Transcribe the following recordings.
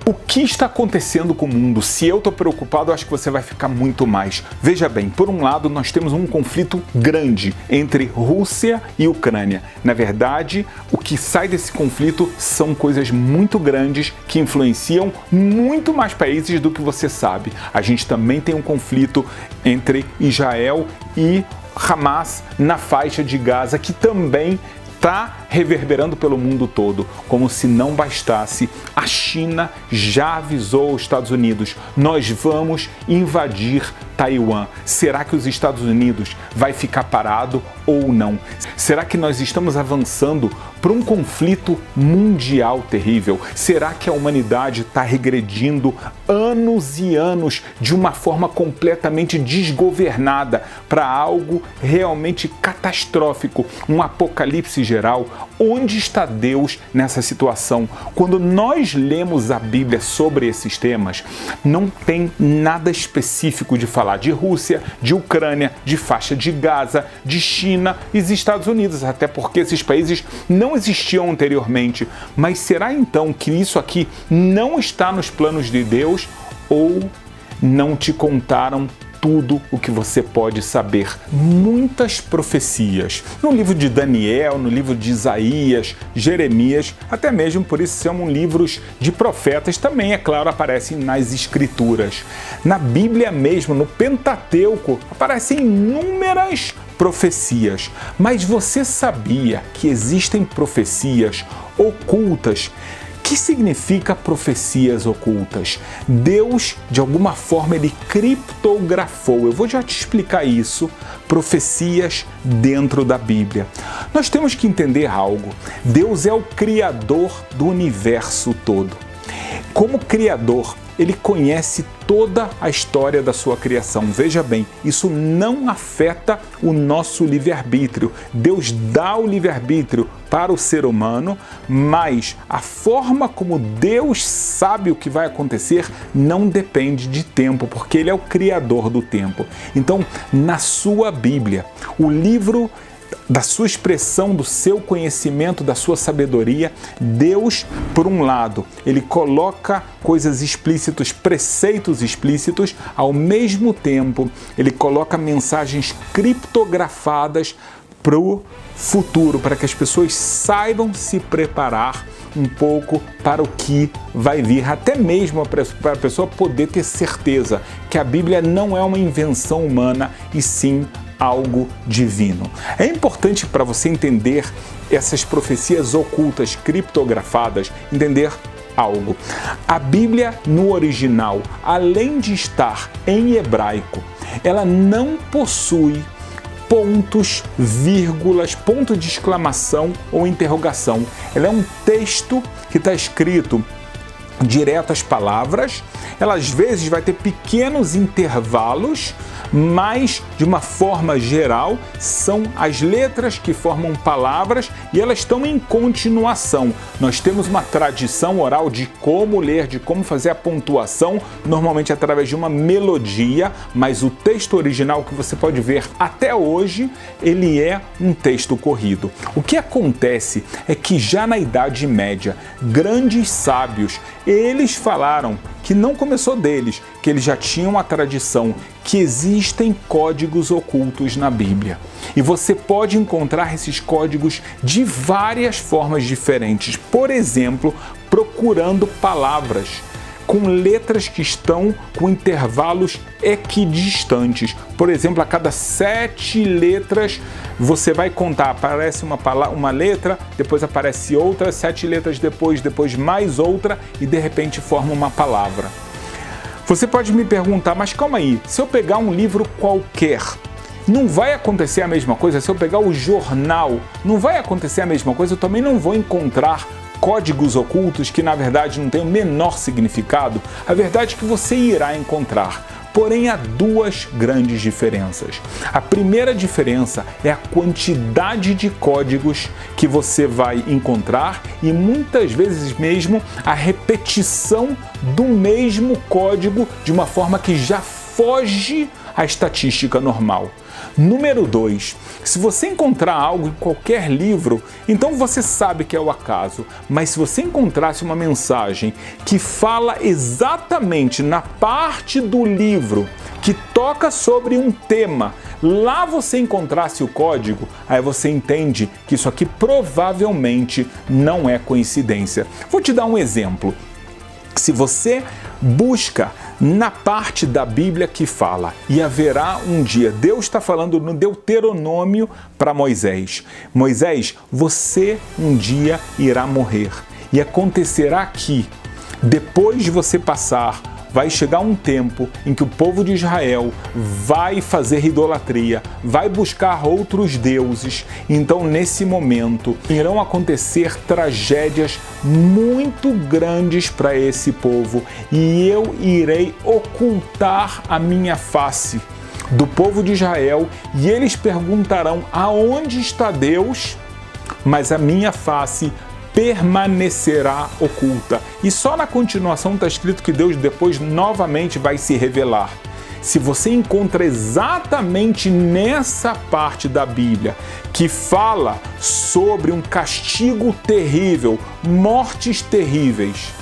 O que está acontecendo com o mundo? Se eu estou preocupado, eu acho que você vai ficar muito mais. Veja bem, por um lado, nós temos um conflito grande entre Rússia e Ucrânia. Na verdade, o que sai desse conflito são coisas muito grandes que influenciam muito mais países do que você sabe. A gente também tem um conflito entre Israel e Hamas na faixa de Gaza, que também está reverberando pelo mundo todo. Como se não bastasse, a China já avisou os Estados Unidos: nós vamos invadir Taiwan. Será que os Estados Unidos vai ficar parado ou não? Será que nós estamos avançando para um conflito mundial terrível? Será que a humanidade está regredindo anos e anos de uma forma completamente desgovernada para algo realmente catastrófico, um apocalipse geral? Onde está Deus nessa situação? Quando nós lemos a Bíblia sobre esses temas, não tem nada específico de falar de Rússia, de Ucrânia, de faixa de Gaza, de China e dos Estados Unidos, até porque esses países não existiam anteriormente. Mas será então que isso aqui não está nos planos de Deus, ou não te contaram tudo o que você pode saber? Muitas profecias no livro de Daniel, no livro de Isaías, Jeremias, até mesmo por isso são livros de profetas, também, é claro, aparecem nas Escrituras. Na Bíblia mesmo, no Pentateuco, aparecem inúmeras profecias. Mas você sabia que existem profecias ocultas? O que significa profecias ocultas? Deus, de alguma forma, ele criptografou. Eu vou já te explicar isso. Profecias dentro da Bíblia. Nós temos que entender algo. Deus é o criador do universo todo. Como criador, ele conhece toda a história da sua criação. Veja bem, isso não afeta o nosso livre-arbítrio. Deus dá o livre-arbítrio para o ser humano, mas a forma como Deus sabe o que vai acontecer não depende de tempo, porque ele é o criador do tempo. Então, na sua Bíblia, o livro da sua expressão, do seu conhecimento, da sua sabedoria, Deus, por um lado, ele coloca coisas explícitas, preceitos explícitos, ao mesmo tempo, ele coloca mensagens criptografadas para o futuro, para que as pessoas saibam se preparar um pouco para o que vai vir, até mesmo para a pessoa poder ter certeza que a Bíblia não é uma invenção humana, e sim algo divino. É importante para você entender essas profecias ocultas, criptografadas, entender algo. A Bíblia no original, além de estar em hebraico, ela não possui pontos, vírgulas, ponto de exclamação ou interrogação. Ela é um texto que está escrito direto às palavras. Ela às vezes vai ter pequenos intervalos, mas de uma forma geral são as letras que formam palavras e elas estão em continuação. Nós temos uma tradição oral de como ler, de como fazer a pontuação, normalmente através de uma melodia, mas o texto original que você pode ver até hoje, ele é um texto corrido. O que acontece é que já na Idade Média, grandes sábios, eles falaram que não começou deles, que eles já tinham a tradição, que existem códigos ocultos na Bíblia. E você pode encontrar esses códigos de várias formas diferentes. Por exemplo, procurando palavras com letras que estão com intervalos equidistantes. Por exemplo, a cada 7 letras você vai contar, aparece uma letra, depois aparece outra, 7 letras depois mais outra e de repente forma uma palavra. Você pode me perguntar, mas calma aí, se eu pegar um livro qualquer, não vai acontecer a mesma coisa? Se eu pegar o jornal, não vai acontecer a mesma coisa? Eu também não vou encontrar códigos ocultos que na verdade não têm o menor significado? A verdade é que você irá encontrar. Porém, há duas grandes diferenças. A primeira diferença é a quantidade de códigos que você vai encontrar e muitas vezes mesmo a repetição do mesmo código de uma forma que já foge à estatística normal. Número 2, se você encontrar algo em qualquer livro, então você sabe que é o acaso. Mas se você encontrasse uma mensagem que fala exatamente na parte do livro que toca sobre um tema, lá você encontrasse o código, aí você entende que isso aqui provavelmente não é coincidência. Vou te dar um exemplo. Se você busca na parte da Bíblia que fala, e haverá um dia, Deus está falando no Deuteronômio para Moisés: Moisés, você um dia irá morrer. E acontecerá que, depois de você passar, vai chegar um tempo em que o povo de Israel vai fazer idolatria, vai buscar outros deuses. Então, nesse momento, irão acontecer tragédias muito grandes para esse povo, e eu irei ocultar a minha face do povo de Israel, e eles perguntarão: aonde está Deus? Mas a minha face permanecerá oculta. E só na continuação está escrito que Deus depois novamente vai se revelar. Se você encontra exatamente nessa parte da Bíblia que fala sobre um castigo terrível, mortes terríveis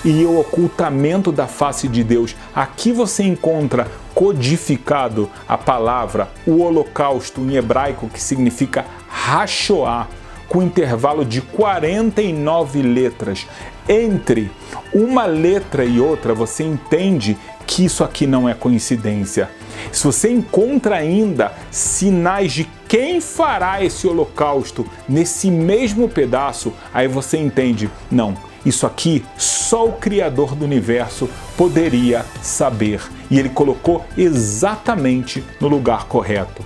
e o ocultamento da face de Deus, aqui você encontra codificado a palavra, o holocausto em hebraico, que significa Hashoah, com intervalo de 49 letras. Entre uma letra e outra, você entende que isso aqui não é coincidência. Se você encontra ainda sinais de quem fará esse holocausto nesse mesmo pedaço, aí você entende: não, isso aqui só o Criador do universo poderia saber. E ele colocou exatamente no lugar correto.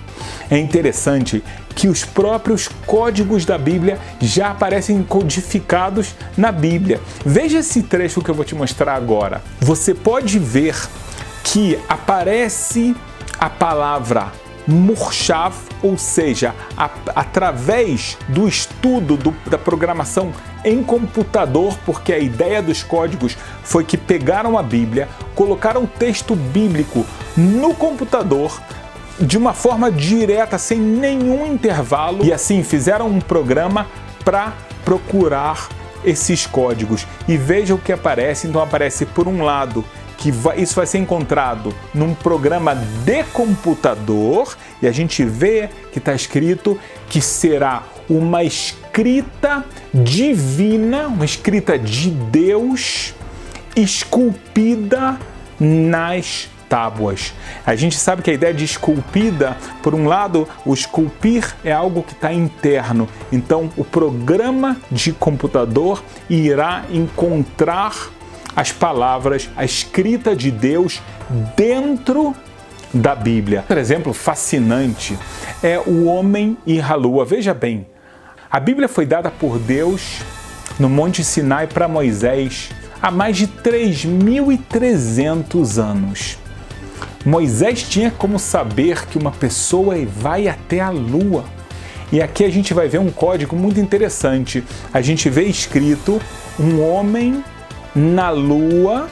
É interessante que os próprios códigos da Bíblia já aparecem codificados na Bíblia. Veja esse trecho que eu vou te mostrar agora. Você pode ver que aparece a palavra Murshav, ou seja, através do estudo da programação em computador, porque a ideia dos códigos foi que pegaram a Bíblia, colocaram o texto bíblico no computador de uma forma direta, sem nenhum intervalo, e assim fizeram um programa para procurar esses códigos. E veja o que aparece. Então aparece, por um lado, que isso vai ser encontrado num programa de computador, e a gente vê que está escrito que será uma escrita divina, uma escrita de Deus, esculpida nas tábuas. A gente sabe que a ideia de esculpida, por um lado, o esculpir é algo que está interno. Então, o programa de computador irá encontrar as palavras, a escrita de Deus dentro da Bíblia. Outro exemplo fascinante é o homem e a lua. Veja bem, a Bíblia foi dada por Deus no Monte Sinai para Moisés há mais de 3.300 anos. Moisés tinha como saber que uma pessoa vai até a lua. E aqui a gente vai ver um código muito interessante. A gente vê escrito um homem na lua,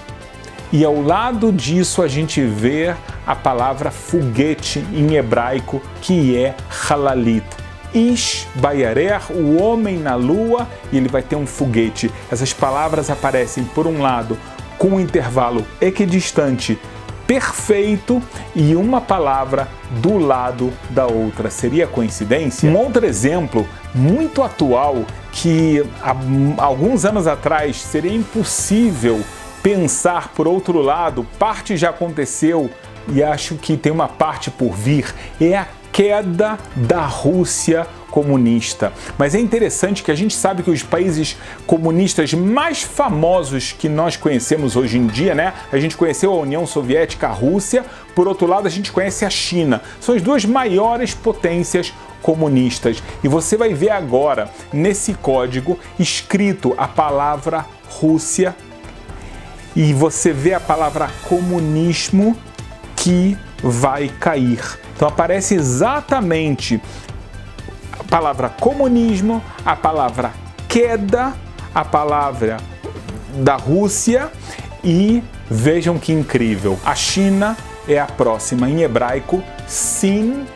e ao lado disso a gente vê a palavra foguete em hebraico, que é halalit. Ish Bayarer, o homem na lua, e ele vai ter um foguete. Essas palavras aparecem, por um lado, com um intervalo equidistante perfeito e uma palavra do lado da outra. Seria coincidência? Um outro exemplo muito atual, que há alguns anos atrás seria impossível pensar por outro lado, parte já aconteceu e acho que tem uma parte por vir, é a queda da Rússia comunista. Mas é interessante que a gente sabe que os países comunistas mais famosos que nós conhecemos hoje em dia, né? A gente conheceu a União Soviética, a Rússia, por outro lado a gente conhece a China. São as duas maiores potências comunistas. E você vai ver agora, nesse código, escrito a palavra Rússia, e você vê a palavra comunismo, que vai cair. Então aparece exatamente a palavra comunismo, a palavra queda, a palavra da Rússia, e vejam que incrível, a China é a próxima, em hebraico, Sin,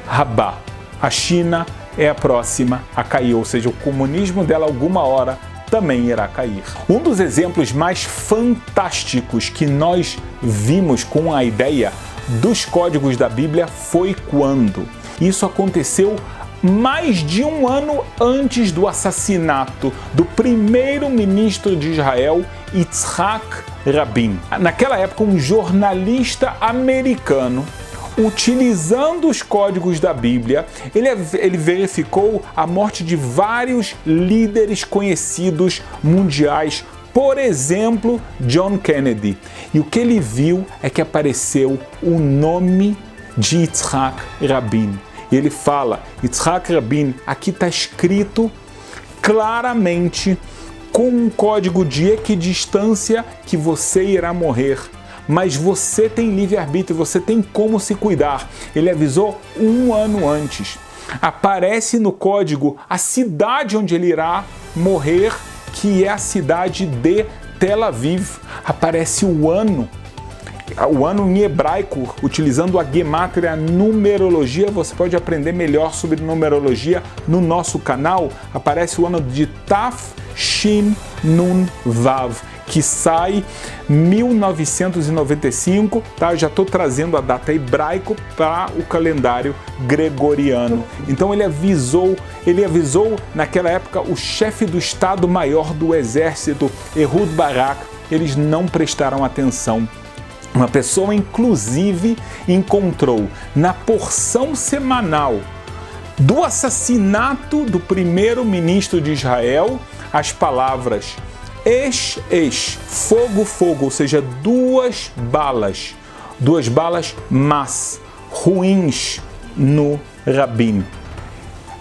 Rabá. A China é a próxima a cair, ou seja, o comunismo dela alguma hora também irá cair. Um dos exemplos mais fantásticos que nós vimos com a ideia dos códigos da Bíblia foi quando isso aconteceu mais de um ano antes do assassinato do primeiro-ministro de Israel, Yitzhak Rabin. Naquela época, um jornalista americano, utilizando os códigos da Bíblia, ele verificou a morte de vários líderes conhecidos mundiais, por exemplo, John Kennedy. E o que ele viu é que apareceu o nome de Yitzhak Rabin. E ele fala, Yitzhak Rabin, aqui está escrito claramente, com um código de equidistância, que você irá morrer. Mas você tem livre-arbítrio, você tem como se cuidar. Ele avisou um ano antes. Aparece no código a cidade onde ele irá morrer, que é a cidade de Tel Aviv. Aparece o ano em hebraico, utilizando a gemátria, a numerologia. Você pode aprender melhor sobre numerologia no nosso canal. Aparece o ano de Taf Shin Nun Vav, que sai 1995, tá? Eu já estou trazendo a data hebraico para o calendário gregoriano. Então ele avisou naquela época o chefe do Estado-Maior do Exército, Ehud Barak. Eles não prestaram atenção. Uma pessoa, inclusive, encontrou na porção semanal do assassinato do primeiro-ministro de Israel as palavras Esh, fogo, ou seja, duas balas más, ruins no Rabin.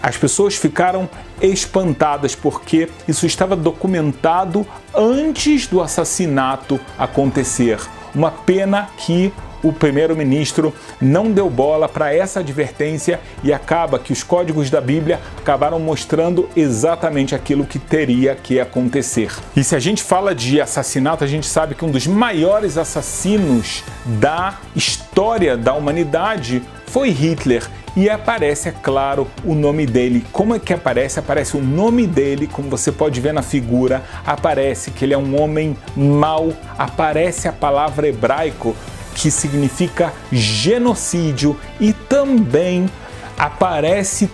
As pessoas ficaram espantadas porque isso estava documentado antes do assassinato acontecer. Uma pena que o primeiro-ministro não deu bola para essa advertência e acaba que os códigos da Bíblia acabaram mostrando exatamente aquilo que teria que acontecer. E se a gente fala de assassinato, a gente sabe que um dos maiores assassinos da história da humanidade foi Hitler. E aparece, é claro, o nome dele. Como é que aparece? Aparece o nome dele, como você pode ver na figura. Aparece que ele é um homem mau. Aparece a palavra hebraico que significa genocídio, e também aparece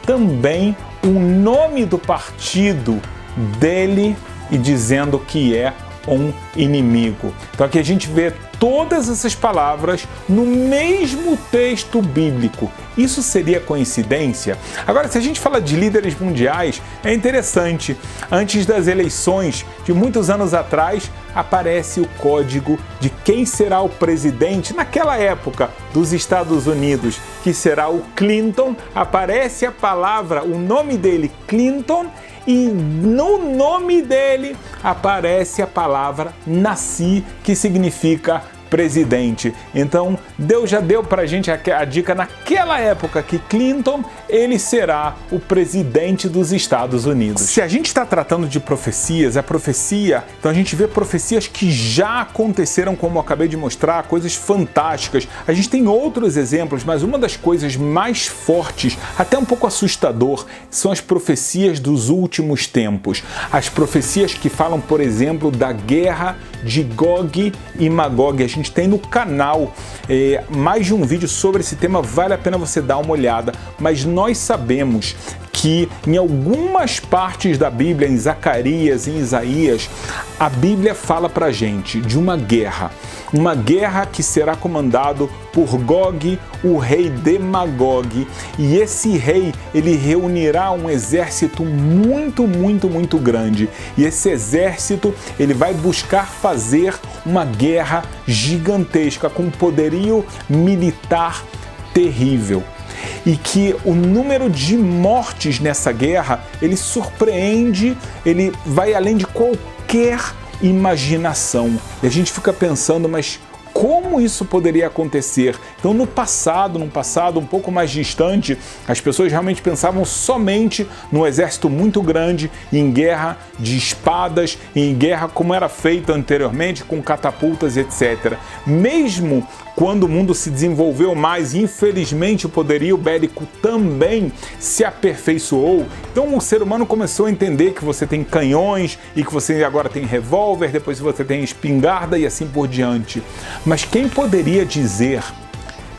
o nome do partido dele e dizendo que é um inimigo. Então aqui a gente vê todas essas palavras no mesmo texto bíblico. Isso seria coincidência? Agora, se a gente fala de líderes mundiais, é interessante. Antes das eleições de muitos anos atrás, aparece o código de quem será o presidente naquela época dos Estados Unidos, que será o Clinton. Aparece a palavra, o nome dele, Clinton, e no nome dele aparece a palavra nasci, que significa presidente. Então, Deus já deu pra gente a dica naquela época que Clinton, ele será o presidente dos Estados Unidos. Se a gente está tratando de profecias, então a gente vê profecias que já aconteceram, como eu acabei de mostrar, coisas fantásticas. A gente tem outros exemplos, mas uma das coisas mais fortes, até um pouco assustador, são as profecias dos últimos tempos. As profecias que falam, por exemplo, da guerra de Gog e Magog. A gente tem no canal mais de um vídeo sobre esse tema, vale a pena você dar uma olhada, mas nós sabemos que em algumas partes da Bíblia, em Zacarias, em Isaías, a Bíblia fala pra gente de uma guerra que será comandado por Gog, o rei de Magog, e esse rei, ele reunirá um exército muito grande, e esse exército, ele vai buscar fazer uma guerra gigantesca, com um poderio militar terrível. E que o número de mortes nessa guerra, ele surpreende, ele vai além de qualquer imaginação. E a gente fica pensando, mas como isso poderia acontecer? Então, num passado um pouco mais distante, as pessoas realmente pensavam somente num exército muito grande, em guerra de espadas, em guerra como era feito anteriormente, com catapultas, etc. Mesmo quando o mundo se desenvolveu mais, infelizmente o poderio bélico também se aperfeiçoou. Então o ser humano começou a entender que você tem canhões e que você agora tem revólver, depois você tem espingarda e assim por diante. Mas quem poderia dizer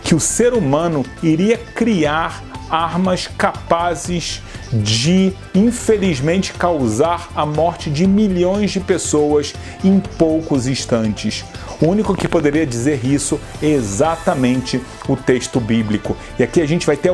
que o ser humano iria criar armas capazes de, infelizmente, causar a morte de milhões de pessoas em poucos instantes? O único que poderia dizer isso é exatamente o texto bíblico. E aqui a gente vai ter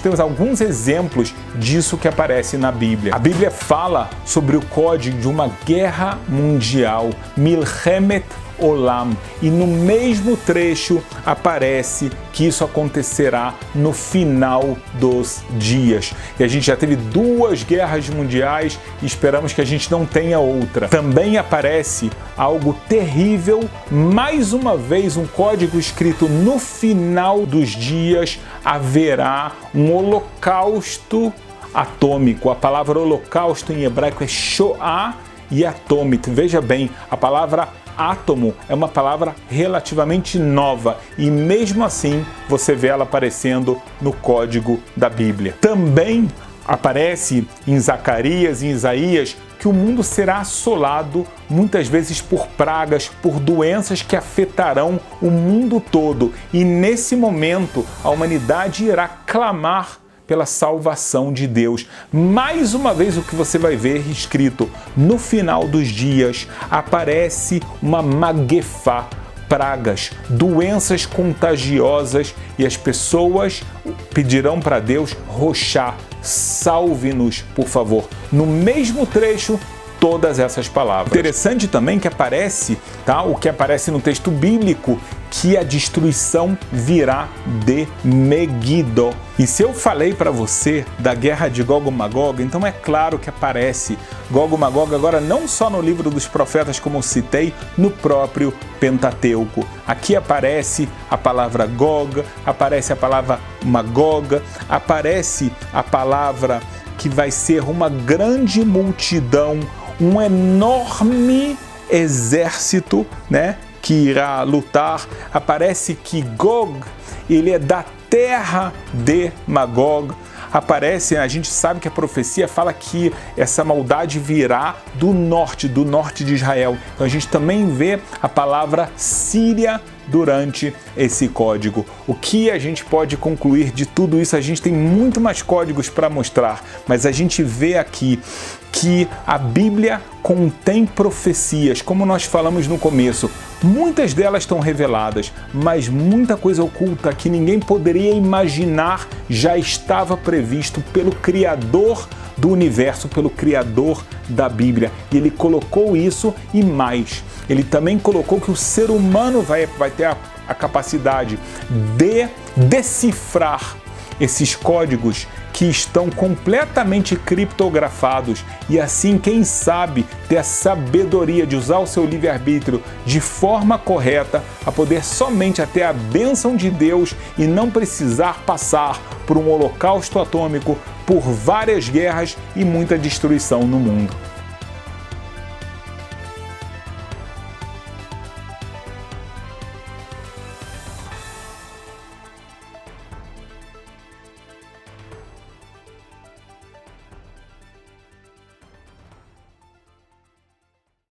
temos alguns exemplos disso que aparece na Bíblia. A Bíblia fala sobre o código de uma guerra mundial, Milchemet Olam, e no mesmo trecho aparece que isso acontecerá no final dos dias. E a gente já teve 2 guerras mundiais e esperamos que a gente não tenha outra. Também aparece algo terrível, mais uma vez um código escrito: no final dos dias haverá um holocausto atômico. A palavra holocausto em hebraico é Shoah e atômico. Veja bem, a palavra átomo é uma palavra relativamente nova e mesmo assim você vê ela aparecendo no código da Bíblia. Também aparece em Zacarias e em Isaías que o mundo será assolado muitas vezes por pragas, por doenças que afetarão o mundo todo, e nesse momento a humanidade irá clamar pela salvação de Deus. Mais uma vez o que você vai ver escrito: no final dos dias aparece uma magefá, pragas, doenças contagiosas, e as pessoas pedirão para Deus: roxá, salve-nos, por favor. No mesmo trecho, todas essas palavras. Interessante também que aparece, o que aparece no texto bíblico, que a destruição virá de Megiddo. E se eu falei para você da guerra de Gog e Magog, então é claro que aparece Gog e Magog agora não só no livro dos profetas, como eu citei, no próprio Pentateuco. Aqui aparece a palavra Gog, aparece a palavra Magog, aparece a palavra que vai ser uma grande multidão, um enorme exército, que irá lutar. Aparece que Gog, ele é da terra de Magog. Aparece, a gente sabe que a profecia fala que essa maldade virá do norte de Israel. Então a gente também vê a palavra Síria durante esse código. O que a gente pode concluir de tudo isso? A gente tem muito mais códigos para mostrar, mas a gente vê aqui que a Bíblia contém profecias, como nós falamos no começo. Muitas delas estão reveladas, mas muita coisa oculta que ninguém poderia imaginar já estava previsto pelo Criador do universo, pelo Criador da Bíblia. E ele colocou isso e mais. Ele também colocou que o ser humano vai ter a capacidade de decifrar esses códigos que estão completamente criptografados e assim, quem sabe, ter a sabedoria de usar o seu livre-arbítrio de forma correta, a poder somente ter a bênção de Deus e não precisar passar por um holocausto atômico, por várias guerras e muita destruição no mundo.